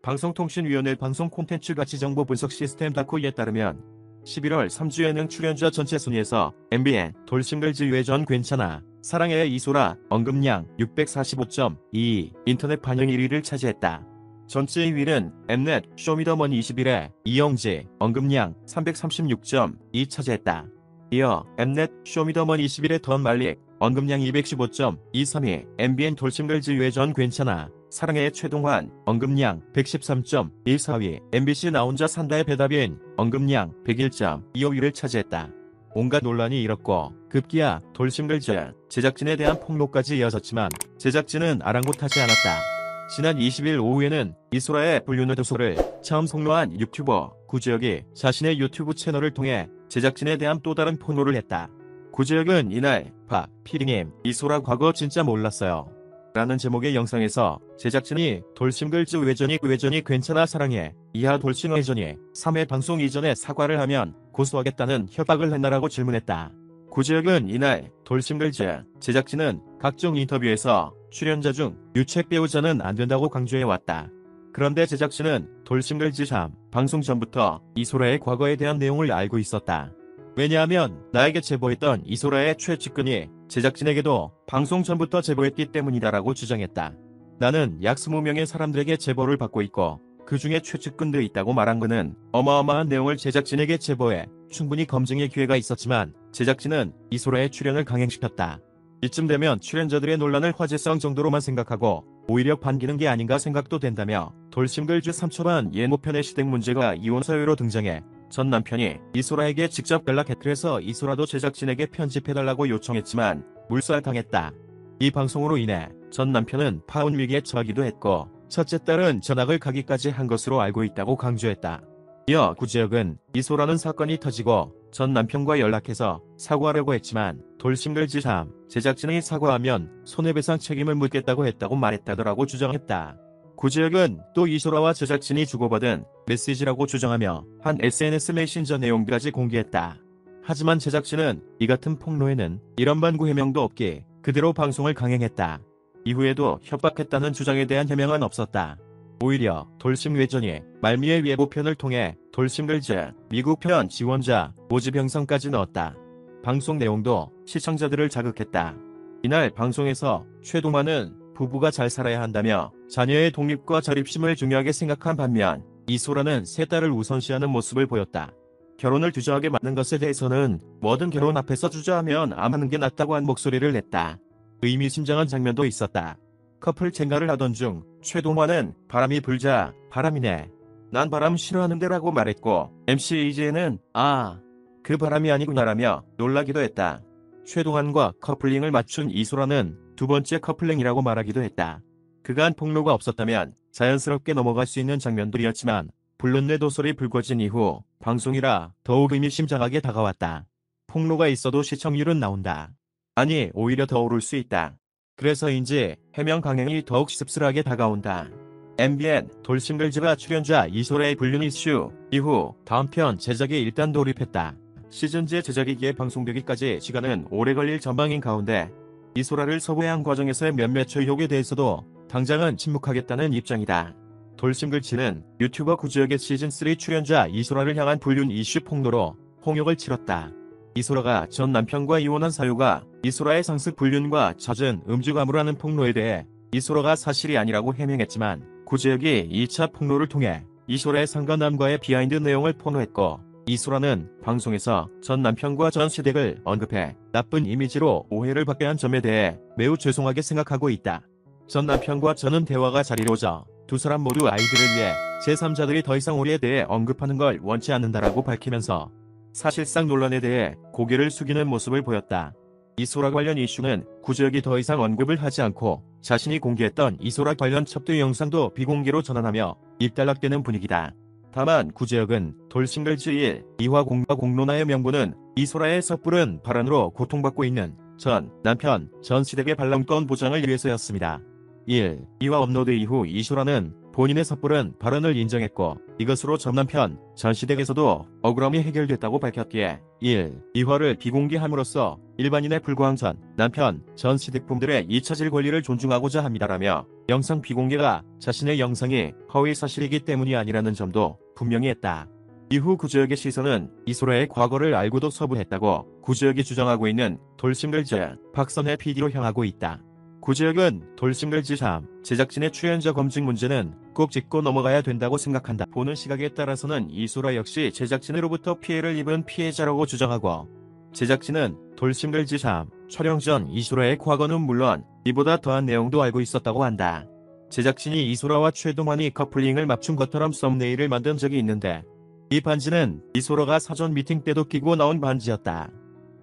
방송통신위원회 방송 콘텐츠 가치 정보 분석 시스템 다코이에 따르면 11월 3주 예능 출연자 전체 순위에서 MBN 돌싱글즈 외전 괜찮아 사랑해의 이소라 언급량 645.2 인터넷 반영 1위를 차지했다. 전체 2위는 엠넷 쇼미더머니 21회 이영지 언급량 336.2 차지했다. 이어 엠넷 쇼미더머니 21회 던 말릭 언급량 215.2 3위 MBN 돌싱글즈 외전 괜찮아 사랑해의 최동환 언급량 113.1 4위 MBC 나 혼자 산다의 배답인 언급량 101.25위를 차지했다. 온갖 논란이 일었고 급기야 돌싱글즈 제작진에 대한 폭로까지 이어졌지만 제작진은 아랑곳하지 않았다. 지난 20일 오후에는 이소라의 불륜의도소를 처음 폭로한 유튜버 구지혁이 자신의 유튜브 채널을 통해 제작진에 대한 또 다른 폭로를 했다. 구지혁은 이날 피디님 이소라 과거 진짜 몰랐어요 라는 제목의 영상에서 제작진이 돌싱글즈 외전이 괜찮아 사랑해 이하 돌싱 외전이 3회 방송 이전에 사과를 하면 고소하겠다는 협박을 했나라고 질문했다. 구지혁은 이날 돌싱글즈 제작진은 각종 인터뷰에서 출연자 중 유책 배우자는 안 된다고 강조해왔다. 그런데 제작진은 돌싱글즈 3 방송 전부터 이소라의 과거에 대한 내용을 알고 있었다. 왜냐하면 나에게 제보했던 이소라의 최측근이 제작진에게도 방송 전부터 제보했기 때문이다라고 주장했다. 나는 약 20명의 사람들에게 제보를 받고 있고 그 중에 최측근도 있다고 말한 그는 어마어마한 내용을 제작진에게 제보해 충분히 검증의 기회가 있었지만 제작진은 이소라의 출연을 강행시켰다. 이쯤 되면 출연자들의 논란을 화제성 정도로만 생각하고 오히려 반기는 게 아닌가 생각도 된다며 돌싱글즈 3초반 예고편의 시댁 문제가 이혼 사유로 등장해 전 남편이 이소라에게 직접 연락해서 이소라도 제작진에게 편집해달라고 요청했지만 물살당했다. 이 방송으로 인해 전 남편은 파혼 위기에 처하기도 했고 첫째 딸은 전학을 가기까지 한 것으로 알고 있다고 강조했다. 이어 구지혁은 이소라는 사건이 터지고 전 남편과 연락해서 사과하려고 했지만 돌싱글즈 3 제작진이 사과하면 손해배상 책임을 묻겠다고 했다고 말했다더라고 주장했다. 구지혁은 또 이소라와 제작진이 주고받은 메시지라고 주장하며 한 SNS 메신저 내용까지 공개했다. 하지만 제작진은 이 같은 폭로에는 이런 반구 해명도 없기 그대로 방송을 강행했다. 이후에도 협박했다는 주장에 대한 해명은 없었다. 오히려 돌싱 외전이 말미의 예고편을 통해 돌싱글즈 미국 편 지원자 모집 영상까지 넣었다. 방송 내용도 시청자들을 자극했다. 이날 방송에서 최동환은 부부가 잘 살아야 한다며 자녀의 독립과 자립심을 중요하게 생각한 반면 이소라는 세 딸을 우선시하는 모습을 보였다. 결혼을 주저하게 만든 것에 대해서는 뭐든 결혼 앞에서 주저하면 안 하는 게 낫다고 한 목소리를 냈다. 의미심장한 장면도 있었다. 커플 쟁가를 하던 중 최동환은 바람이 불자 바람이네. 난 바람 싫어하는데 라고 말했고 MC 이재는 그 바람이 아니구나라며 놀라기도 했다. 최동환과 커플링을 맞춘 이소라는 두 번째 커플링이라고 말하기도 했다. 그간 폭로가 없었다면 자연스럽게 넘어갈 수 있는 장면들이었지만 불륜의도설이 불거진 이후 방송이라 더욱 의미심장하게 다가왔다. 폭로가 있어도 시청률은 나온다. 아니 오히려 더 오를 수 있다. 그래서인지 해명 강행이 더욱 씁쓸하게 다가온다. MBN 돌싱글즈가 출연자 이소라의 불륜 이슈 이후 다음 편 제작에 일단 돌입했다. 시즌제 제작이기에 방송되기까지 시간은 오래 걸릴 전망인 가운데 이소라를 섭외한 과정에서의 몇몇 의혹에 대해서도 당장은 침묵하겠다는 입장이다. 돌싱글즈는 유튜버 구지혁의 시즌3 출연자 이소라를 향한 불륜 이슈 폭로로 홍역을 치렀다. 이소라가 전 남편과 이혼한 사유가 이소라의 상습 불륜과 잦은 음주 가물하는 폭로에 대해 이소라가 사실이 아니라고 해명했지만 구지혁이 2차 폭로를 통해 이소라의 상간남과의 비하인드 내용을 폭로했고 이소라는 방송에서 전 남편과 전 시댁을 언급해 나쁜 이미지로 오해를 받게 한 점에 대해 매우 죄송하게 생각하고 있다. 전 남편과 저는 대화가 잘 이루어져 두 사람 모두 아이들을 위해 제3자들이 더 이상 우리에 대해 언급하는 걸 원치 않는다라고 밝히면서 사실상 논란에 대해 고개를 숙이는 모습을 보였다. 이소라 관련 이슈는 구지혁이 더 이상 언급을 하지 않고 자신이 공개했던 이소라 관련 첩도 영상도 비공개로 전환하며 입단락되는 분위기다. 다만 구지혁은 돌싱글즈 1, 2화 공과 공론화의 명분은 이소라의 섣부른 발언으로 고통받고 있는 전 남편, 전 시댁의 반론권 보장을 위해서였습니다. 1, 2화 업로드 이후 이소라는 본인의 섣부른 발언을 인정했고 이것으로 전 남편, 전 시댁에서도 억울함이 해결됐다고 밝혔기에 1, 2화를 비공개함으로써 일반인에 불과한 전 남편, 전 시댁분들의 잊혀질 권리를 존중하고자 합니다라며 영상 비공개가 자신의 영상이 허위 사실이기 때문이 아니라는 점도 분명히 했다. 이후 구지혁의 시선은 이소라의 과거를 알고도 서부했다고 구지혁이 주장하고 있는 돌싱글즈 박선혜 PD로 향하고 있다. 구지혁은 돌싱글즈 3 제작진의 출연자 검증 문제는 꼭 짚고 넘어가야 된다고 생각한다. 보는 시각에 따라서는 이소라 역시 제작진으로부터 피해를 입은 피해자라고 주장하고, 제작진은 돌싱글즈 3 촬영 전 이소라의 과거는 물론 이보다 더한 내용도 알고 있었다고 한다. 제작진이 이소라와 최동환이 커플링을 맞춘 것처럼 썸네일을 만든 적이 있는데, 이 반지는 이소라가 사전 미팅 때도 끼고 나온 반지였다.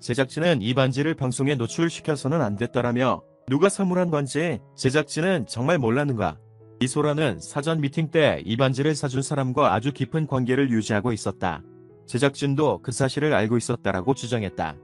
제작진은 이 반지를 방송에 노출시켜서는 안 됐다라며 누가 선물한 건지 제작진은 정말 몰랐는가. 이소라는 사전 미팅 때 이 반지를 사준 사람과 아주 깊은 관계를 유지하고 있었다. 제작진도 그 사실을 알고 있었다라고 주장했다.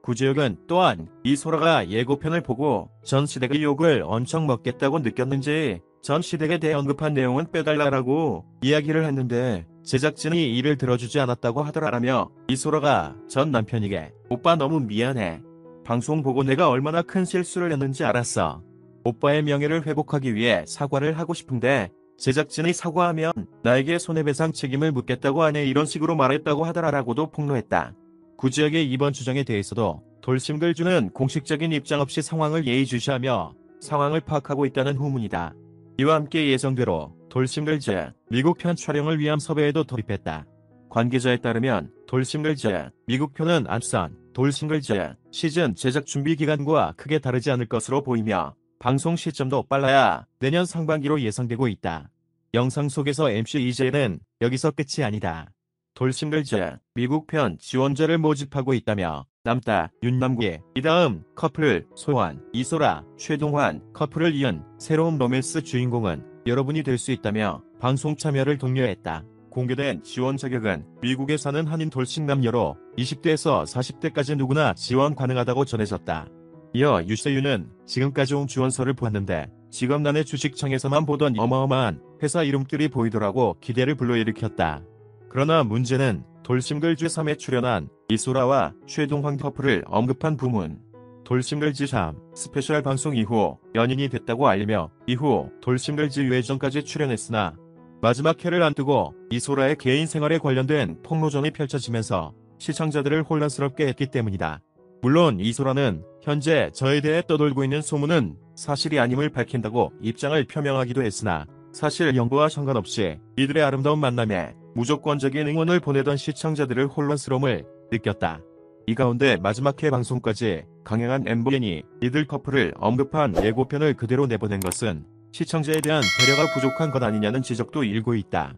구지혁은 또한 이소라가 예고편을 보고 전 시댁의 욕을 엄청 먹겠다고 느꼈는지 전 시댁에 대해 언급한 내용은 빼달라고 이야기를 했는데 제작진이 이를 들어주지 않았다고 하더라라며 이소라가 전 남편에게 오빠 너무 미안해. 방송 보고 내가 얼마나 큰 실수를 했는지 알았어. 오빠의 명예를 회복하기 위해 사과를 하고 싶은데 제작진이 사과하면 나에게 손해배상 책임을 묻겠다고 하네, 이런 식으로 말했다고 하더라라고도 폭로했다. 구지혁의 이번 주장에 대해서도 돌싱글즈는 공식적인 입장 없이 상황을 예의주시하며 상황을 파악하고 있다는 후문이다. 이와 함께 예정대로 돌싱글즈 미국편 촬영을 위한 섭외에도 돌입했다. 관계자에 따르면 돌싱글즈 미국편은 앞선 돌싱글즈 시즌 제작 준비 기간과 크게 다르지 않을 것으로 보이며 방송 시점도 빨라야 내년 상반기로 예상되고 있다. 영상 속에서 MC 이재는 여기서 끝이 아니다. 돌싱글즈 미국편 지원자를 모집하고 있다며 남따, 윤남기, 이다음 커플, 소환, 이소라, 최동환 커플을 이은 새로운 로맨스 주인공은 여러분이 될 수 있다며 방송 참여를 독려했다. 공개된 지원 자격은 미국에 사는 한인 돌싱 남녀로 20대에서 40대까지 누구나 지원 가능하다고 전해졌다. 이어 유세윤은 지금까지 온 지원서를 보았는데 직업란의 주식창에서만 보던 어마어마한 회사 이름들이 보이더라고 기대를 불러일으켰다. 그러나 문제는 돌싱글즈 3에 출연한 이소라와 최동환 커플을 언급한 부문. 돌싱글즈 3 스페셜 방송 이후 연인이 됐다고 알리며 이후 돌싱글즈 유해전까지 출연했으나 마지막 회를 앞두고 이소라의 개인 생활에 관련된 폭로전이 펼쳐지면서 시청자들을 혼란스럽게 했기 때문이다. 물론 이소라는 현재 저에 대해 떠돌고 있는 소문은 사실이 아님을 밝힌다고 입장을 표명하기도 했으나 사실 연구와 상관없이 이들의 아름다운 만남에 무조건적인 응원을 보내던 시청자들을 혼란스러움을 느꼈다. 이 가운데 마지막 회 방송까지 강행한 MBN이 이들 커플을 언급한 예고편을 그대로 내보낸 것은 시청자에 대한 배려가 부족한 것 아니냐는 지적도 일고 있다.